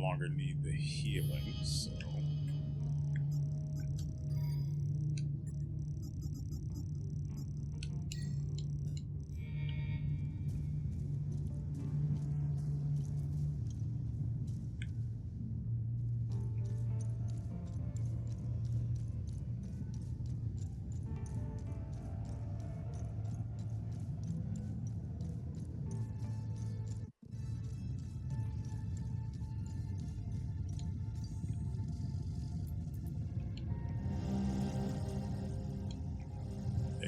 longer need the healing, so...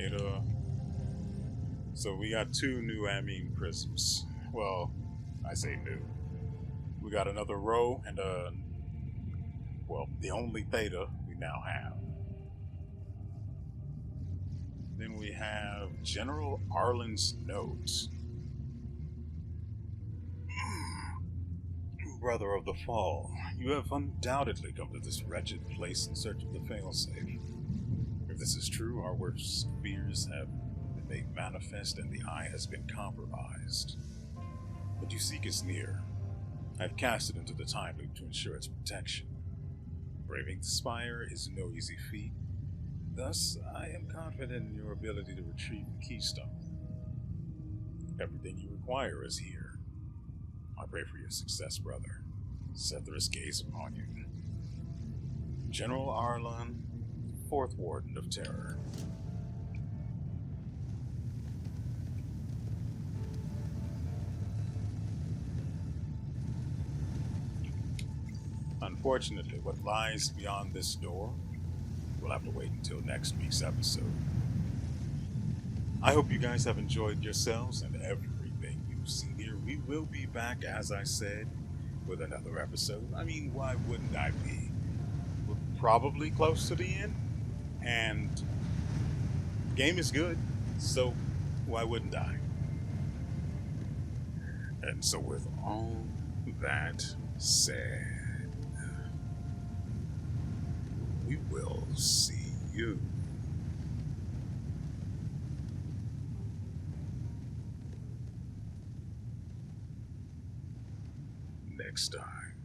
Ada. So we got 2 new amine prisms. Well, I say new. We got another row and well, the only theta we now have. Then we have General Arlen's notes. Brother of the Fall, you have undoubtedly come to this wretched place in search of the failsafe. If this is true, our worst fears have been made manifest and the Eye has been compromised. What you seek is near. I have cast it into the time loop to ensure its protection. Braving the Spire is no easy feat. Thus, I am confident in your ability to retrieve the keystone. Everything you require is here. I pray for your success, brother. Sethris gaze upon you. General Arlen, 4th Warden of Terror. Unfortunately, what lies beyond this door will have to wait until next week's episode. I hope you guys have enjoyed yourselves and everything you've seen here. We will be back, as I said, with another episode. I mean, why wouldn't I be? We're probably close to the end, and the game is good, so why wouldn't I? And so with all that said, we will see you next time.